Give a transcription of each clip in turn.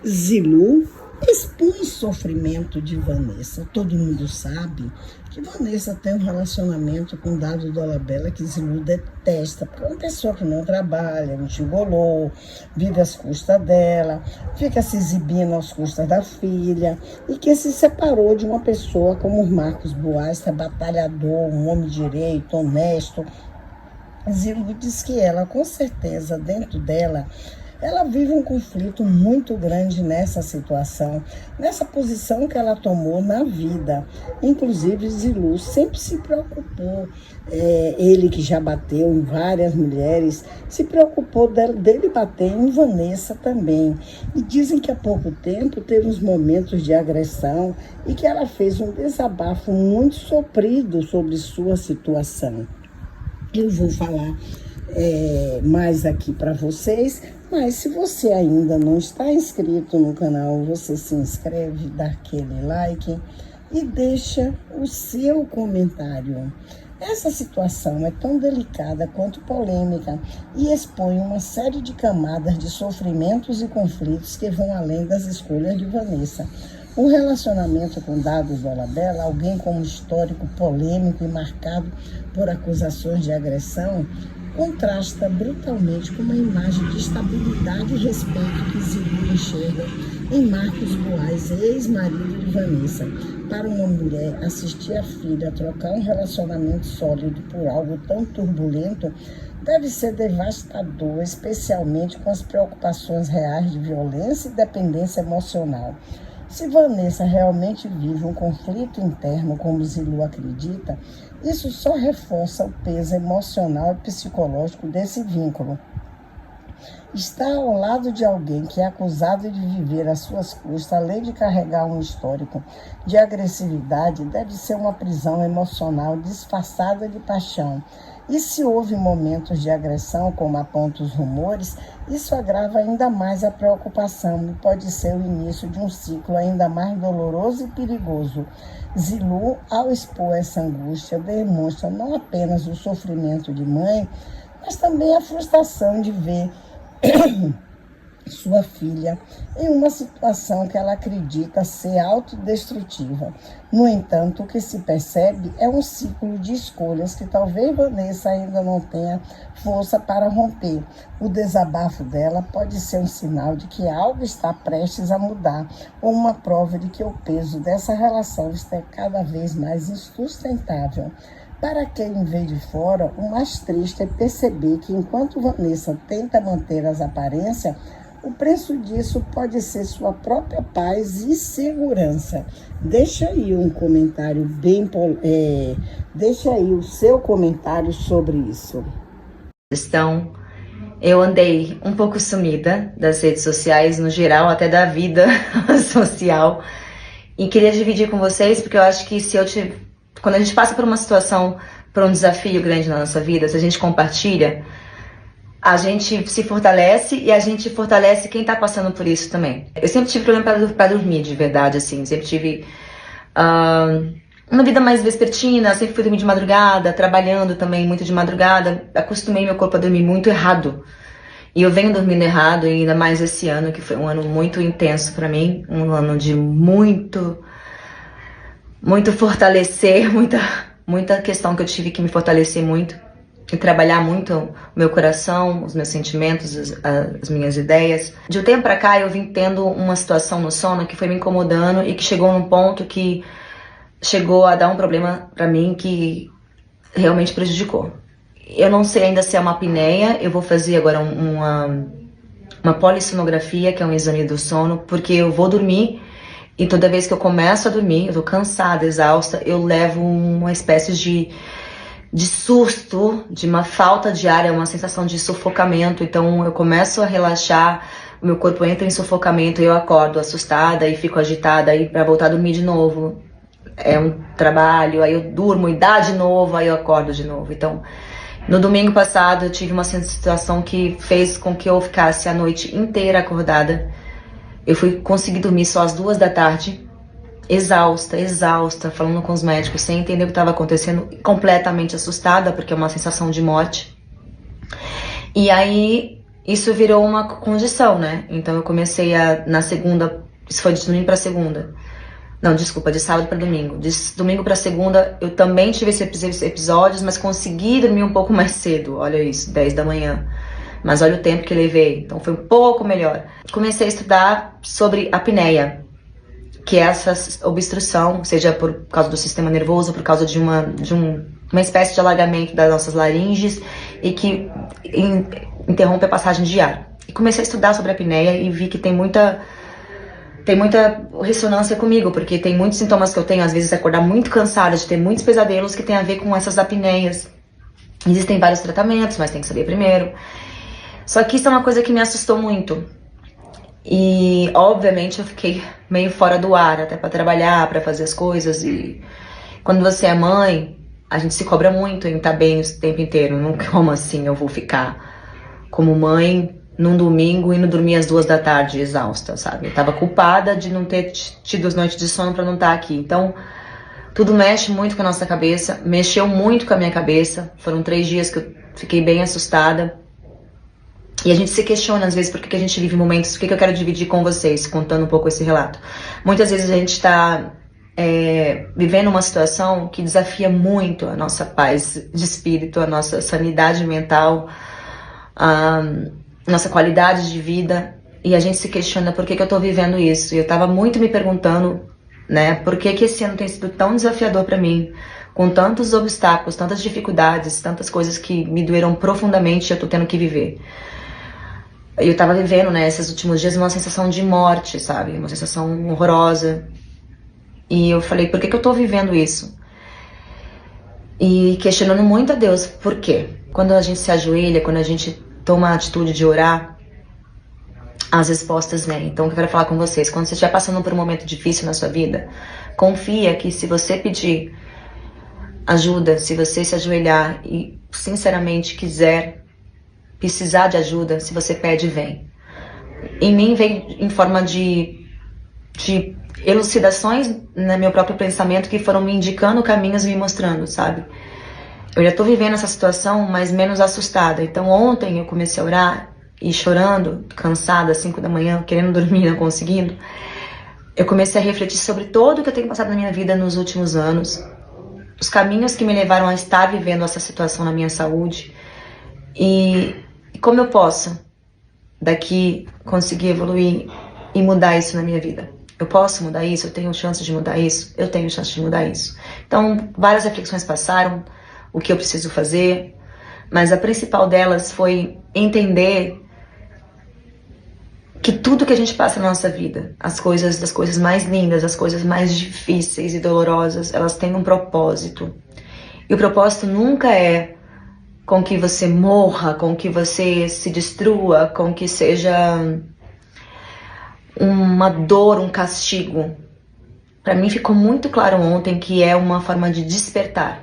Zilu expõe sofrimento de Vanessa. Todo mundo sabe que Vanessa tem um relacionamento com Dado Dolabella que Zilu detesta, porque é uma pessoa que não trabalha, um gigolô, vive às custas dela, fica se exibindo às custas da filha, e que se separou de uma pessoa como o Marcos Boaz, que é batalhador, um homem de direito, honesto. Zilu diz que ela, com certeza, dentro dela, ela vive um conflito muito grande nessa situação, nessa posição que ela tomou na vida. Inclusive, Zilu sempre se preocupou, ele que já bateu em várias mulheres, se preocupou dele bater em Vanessa também. E dizem que há pouco tempo teve uns momentos de agressão e que ela fez um desabafo muito sofrido sobre sua situação. Eu vou falar mais aqui para vocês, mas se você ainda não está inscrito no canal, você se inscreve, dá aquele like e deixa o seu comentário. Essa situação é tão delicada quanto polêmica e expõe uma série de camadas de sofrimentos e conflitos que vão além das escolhas de Vanessa. O relacionamento com Dado Dolabella, alguém com um histórico polêmico e marcado por acusações de agressão, contrasta brutalmente com uma imagem de estabilidade e respeito que Zilu enxerga em Marcos Boaz, ex-marido de Vanessa. Para uma mulher, assistir a filha trocar um relacionamento sólido por algo tão turbulento deve ser devastador, especialmente com as preocupações reais de violência e dependência emocional. Se Vanessa realmente vive um conflito interno, como Zilu acredita, isso só reforça o peso emocional e psicológico desse vínculo. Estar ao lado de alguém que é acusado de viver às suas custas, além de carregar um histórico de agressividade, deve ser uma prisão emocional disfarçada de paixão. E se houve momentos de agressão, como apontam os rumores, isso agrava ainda mais a preocupação e pode ser o início de um ciclo ainda mais doloroso e perigoso. Zilu, ao expor essa angústia, demonstra não apenas o sofrimento de mãe, mas também a frustração de ver sua filha em uma situação que ela acredita ser autodestrutiva. No entanto, o que se percebe é um ciclo de escolhas que talvez Vanessa ainda não tenha força para romper. O desabafo dela pode ser um sinal de que algo está prestes a mudar, ou uma prova de que o peso dessa relação está cada vez mais insustentável. Para quem vê de fora, o mais triste é perceber que enquanto Vanessa tenta manter as aparências, o preço disso pode ser sua própria paz e segurança. Deixa aí um comentário deixa aí o seu comentário sobre isso. Eu andei um pouco sumida das redes sociais, no geral, até da vida social, e queria dividir com vocês, porque eu acho que quando a gente passa por uma situação, por um desafio grande na nossa vida, se a gente compartilha, a gente se fortalece e a gente fortalece quem tá passando por isso também. Eu sempre tive problema para dormir, de verdade, assim. Sempre tive uma vida mais vespertina, sempre fui dormir de madrugada, trabalhando também muito de madrugada. Acostumei meu corpo a dormir muito errado. E eu venho dormindo errado, e ainda mais esse ano, que foi um ano muito intenso para mim. Um ano de muito fortalecer, muita questão que eu tive que me fortalecer muito. E trabalhar muito o meu coração, os meus sentimentos, as minhas ideias. De um tempo pra cá eu vim tendo uma situação no sono que foi me incomodando e que chegou num ponto que chegou a dar um problema pra mim que realmente prejudicou. Eu não sei ainda se é uma apneia, eu vou fazer agora uma polissonografia, que é um exame do sono, porque eu vou dormir e toda vez que eu começo a dormir, eu tô cansada, exausta, eu levo uma espécie de susto, de uma falta de ar, é uma sensação de sufocamento. Então eu começo a relaxar, o meu corpo entra em sufocamento e eu acordo assustada e fico agitada aí para voltar a dormir de novo. É um trabalho, aí eu durmo e dá de novo, aí eu acordo de novo. Então, no domingo passado eu tive uma situação que fez com que eu ficasse a noite inteira acordada. Eu fui conseguir dormir só às 2 da tarde. Exausta, falando com os médicos, sem entender o que estava acontecendo, completamente assustada, porque é uma sensação de morte. E aí, isso virou uma condição, né? Então eu comecei na segunda, isso foi de domingo pra segunda. Não, desculpa, de sábado para domingo. De domingo para segunda eu também tive esses episódios, mas consegui dormir um pouco mais cedo. Olha isso, 10 da manhã. Mas olha o tempo que levei, então foi um pouco melhor. Comecei a estudar sobre apneia, que é essa obstrução, seja por causa do sistema nervoso, por causa de uma espécie de alagamento das nossas laringes e que interrompe a passagem de ar. E comecei a estudar sobre a apneia e vi que tem muita ressonância comigo, porque tem muitos sintomas que eu tenho, às vezes acordar muito cansada, de ter muitos pesadelos que tem a ver com essas apneias. Existem vários tratamentos, mas tem que saber primeiro. Só que isso é uma coisa que me assustou muito. E, obviamente, eu fiquei meio fora do ar, até para trabalhar, para fazer as coisas. E quando você é mãe, a gente se cobra muito em estar bem o tempo inteiro. Não, como assim eu vou ficar como mãe num domingo e não dormir às 2 da tarde exausta, sabe? Eu tava culpada de não ter tido as noites de sono para não estar aqui. Então, tudo mexe muito com a nossa cabeça, mexeu muito com a minha cabeça. Foram 3 dias que eu fiquei bem assustada. E a gente se questiona às vezes por que a gente vive momentos, o que eu quero dividir com vocês, contando um pouco esse relato. Muitas vezes a gente está vivendo uma situação que desafia muito a nossa paz de espírito, a nossa sanidade mental, a nossa qualidade de vida, e a gente se questiona por que eu tô vivendo isso. E eu tava muito me perguntando, né, por que esse ano tem sido tão desafiador para mim, com tantos obstáculos, tantas dificuldades, tantas coisas que me doeram profundamente e eu tô tendo que viver. Eu tava vivendo, né, esses últimos dias uma sensação de morte, sabe, uma sensação horrorosa. E eu falei, por que eu tô vivendo isso? E questionando muito a Deus, por quê? Quando a gente se ajoelha, quando a gente toma a atitude de orar, as respostas vêm. Então, o que eu quero falar com vocês, quando você estiver passando por um momento difícil na sua vida, confia que se você pedir ajuda, se você se ajoelhar e sinceramente precisar de ajuda, se você pede, vem. Em mim vem em forma de elucidações no meu próprio pensamento que foram me indicando caminhos e me mostrando, sabe? Eu já tô vivendo essa situação, mas menos assustada. Então ontem eu comecei a orar e chorando, cansada, às 5 da manhã, querendo dormir, não conseguindo. Eu comecei a refletir sobre tudo que eu tenho passado na minha vida nos últimos anos, os caminhos que me levaram a estar vivendo essa situação na minha saúde e como eu posso daqui conseguir evoluir e mudar isso na minha vida. Eu posso mudar isso? Eu tenho chance de mudar isso? Eu tenho chance de mudar isso. Então, várias reflexões passaram, o que eu preciso fazer, mas a principal delas foi entender que tudo que a gente passa na nossa vida, as coisas mais lindas, as coisas mais difíceis e dolorosas, elas têm um propósito. E o propósito nunca é com que você morra, com que você se destrua, com que seja uma dor, um castigo. Para mim ficou muito claro ontem que é uma forma de despertar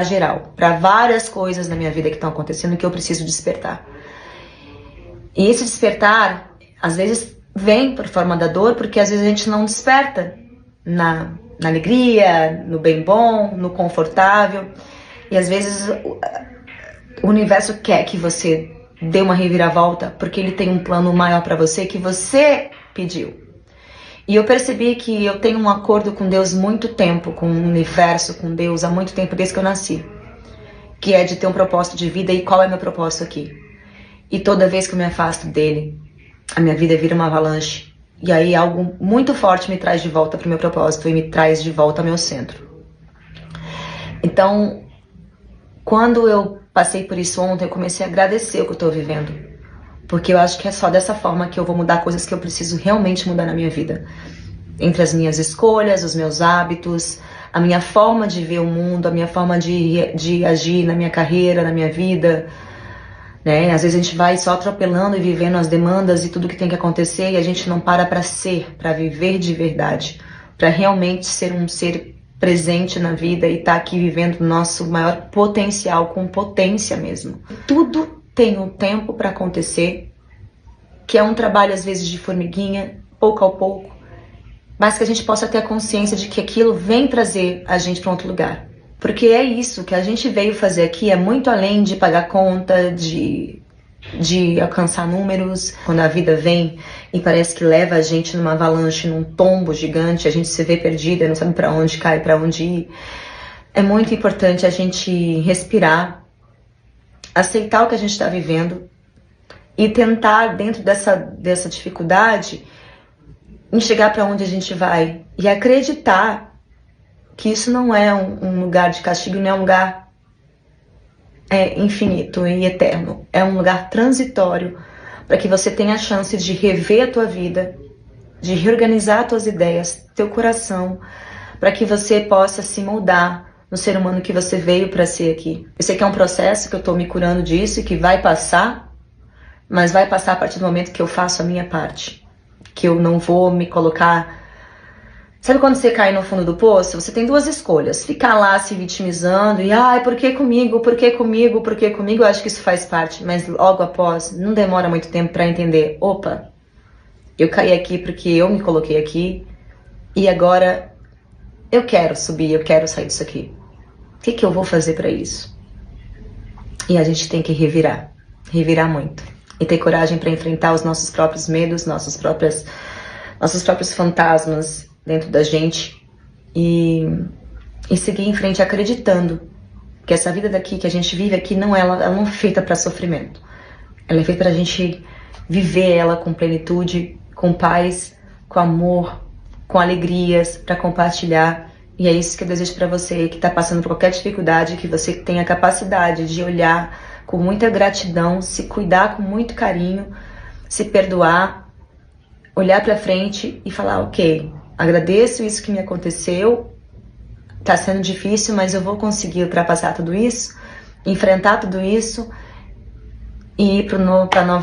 geral, para várias coisas na minha vida que estão acontecendo que eu preciso despertar. E esse despertar, às vezes, vem por forma da dor, porque às vezes a gente não desperta na alegria, no bem bom, no confortável. E às vezes o universo quer que você dê uma reviravolta, porque ele tem um plano maior para você que você pediu. E eu percebi que eu tenho um acordo com Deus muito tempo, com o universo, com Deus, há muito tempo, desde que eu nasci. Que é de ter um propósito de vida. E qual é meu propósito aqui? E toda vez que eu me afasto dele, a minha vida vira uma avalanche. E aí algo muito forte me traz de volta para o meu propósito e me traz de volta ao meu centro. Então, quando eu passei por isso ontem, eu comecei a agradecer o que eu estou vivendo. Porque eu acho que é só dessa forma que eu vou mudar coisas que eu preciso realmente mudar na minha vida. Entre as minhas escolhas, os meus hábitos, a minha forma de ver o mundo, a minha forma de agir na minha carreira, na minha vida. Né? Às vezes a gente vai só atropelando e vivendo as demandas e tudo que tem que acontecer e a gente não para ser, para viver de verdade, para realmente ser um ser presente na vida e estar aqui vivendo o nosso maior potencial, com potência mesmo. Tudo tem um tempo para acontecer, que é um trabalho às vezes de formiguinha, pouco a pouco, mas que a gente possa ter a consciência de que aquilo vem trazer a gente para outro lugar. Porque é isso que a gente veio fazer aqui, é muito além de pagar conta, de de alcançar números, quando a vida vem e parece que leva a gente numa avalanche, num tombo gigante, a gente se vê perdida, não sabe para onde cair, para onde ir. É muito importante a gente respirar, aceitar o que a gente está vivendo e tentar, dentro dessa dificuldade, enxergar para onde a gente vai e acreditar que isso não é um lugar de castigo, não é um lugar infinito e eterno. É um lugar transitório para que você tenha a chance de rever a tua vida, de reorganizar as tuas ideias, teu coração, para que você possa se moldar no ser humano que você veio para ser aqui. Eu sei que é um processo, que eu estou me curando disso e que vai passar, mas vai passar a partir do momento que eu faço a minha parte. Que eu não vou me colocar... Sabe quando você cai no fundo do poço? Você tem duas escolhas. Ficar lá se vitimizando e... Ai, por que comigo? Por que comigo? Por que comigo? Eu acho que isso faz parte. Mas logo após, não demora muito tempo para entender. Opa, eu caí aqui porque eu me coloquei aqui. E agora eu quero subir, eu quero sair disso aqui. O que eu vou fazer para isso? E a gente tem que revirar. Revirar muito. E ter coragem para enfrentar os nossos próprios medos, nossos próprios fantasmas dentro da gente e seguir em frente acreditando que essa vida daqui que a gente vive aqui ela não é feita para sofrimento. Ela é feita para a gente viver ela com plenitude, com paz, com amor, com alegrias, para compartilhar. E é isso que eu desejo para você que está passando por qualquer dificuldade, que você tenha a capacidade de olhar com muita gratidão, se cuidar com muito carinho, se perdoar, olhar para frente e falar, ok, agradeço isso que me aconteceu, tá sendo difícil, mas eu vou conseguir ultrapassar tudo isso, enfrentar tudo isso e ir para a nova